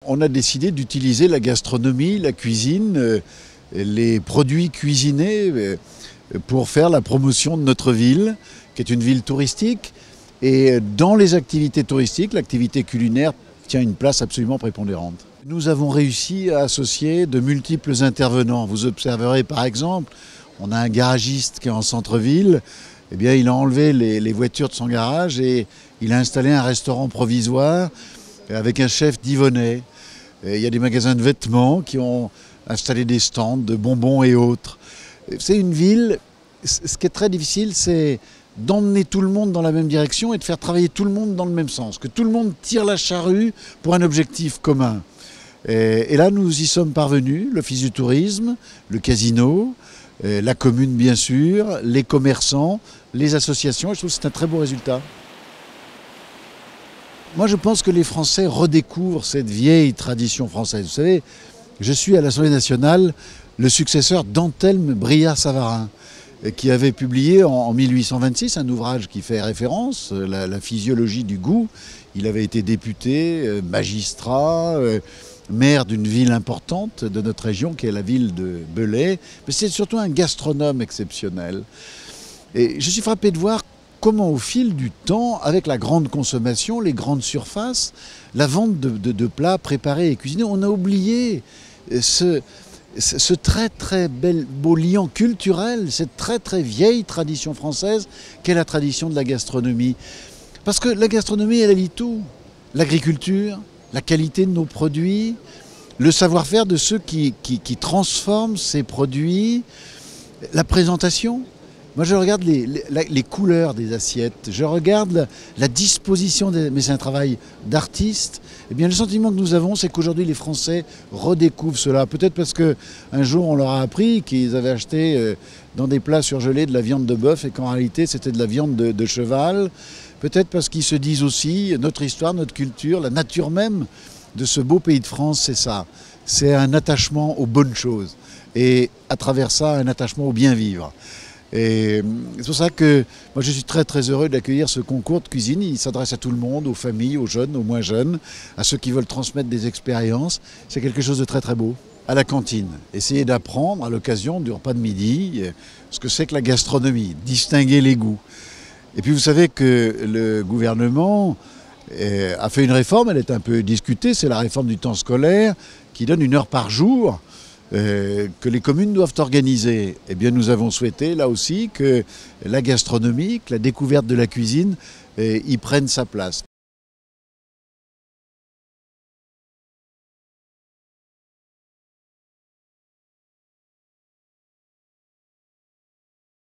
On a décidé d'utiliser la gastronomie, la cuisine, les produits cuisinés pour faire la promotion de notre ville, qui est une ville touristique. Et dans les activités touristiques, l'activité culinaire tient une place absolument prépondérante. Nous avons réussi à associer de multiples intervenants. Vous observerez par exemple, on a un garagiste qui est en centre-ville. Eh bien, il a enlevé les voitures de son garage et il a installé un restaurant provisoire avec un chef divonnais. Il y a des magasins de vêtements qui ont installé des stands de bonbons et autres. C'est une ville, ce qui est très difficile, c'est d'emmener tout le monde dans la même direction et de faire travailler tout le monde dans le même sens, que tout le monde tire la charrue pour un objectif commun. Et là, nous y sommes parvenus, l'Office du tourisme, le casino, la commune bien sûr, les commerçants, les associations, et je trouve que c'est un très beau résultat. Moi, je pense que les Français redécouvrent cette vieille tradition française. Vous savez, je suis à l'Assemblée nationale le successeur d'Anthelme Brillat-Savarin, qui avait publié en 1826 un ouvrage qui fait référence, la physiologie du goût. Il avait été député, magistrat, maire d'une ville importante de notre région, qui est la ville de Belley. Mais c'est surtout un gastronome exceptionnel. Et je suis frappé de voir comment au fil du temps, avec la grande consommation, les grandes surfaces, la vente de plats préparés et cuisinés, on a oublié ce très très beau lien culturel, cette très très vieille tradition française qu'est la tradition de la gastronomie. Parce que la gastronomie, elle allie tout. L'agriculture, la qualité de nos produits, le savoir-faire de ceux qui transforment ces produits, la présentation. Moi, je regarde les couleurs des assiettes, je regarde la disposition, mais c'est un travail d'artiste. Eh bien, le sentiment que nous avons, c'est qu'aujourd'hui, les Français redécouvrent cela. Peut-être parce qu'un jour, on leur a appris qu'ils avaient acheté dans des plats surgelés de la viande de bœuf et qu'en réalité, c'était de la viande de cheval. Peut-être parce qu'ils se disent aussi, notre histoire, notre culture, la nature même de ce beau pays de France, c'est ça. C'est un attachement aux bonnes choses. Et à travers ça, un attachement au bien vivre. Et c'est pour ça que moi je suis très très heureux d'accueillir ce concours de cuisine. Il s'adresse à tout le monde, aux familles, aux jeunes, aux moins jeunes, à ceux qui veulent transmettre des expériences. C'est quelque chose de très très beau. À la cantine, essayer d'apprendre à l'occasion du repas de midi ce que c'est que la gastronomie, distinguer les goûts. Et puis vous savez que le gouvernement a fait une réforme, elle est un peu discutée, c'est la réforme du temps scolaire qui donne 1 heure par jour que les communes doivent organiser. Eh bien, nous avons souhaité, là aussi, que la gastronomie, que la découverte de la cuisine y prenne sa place.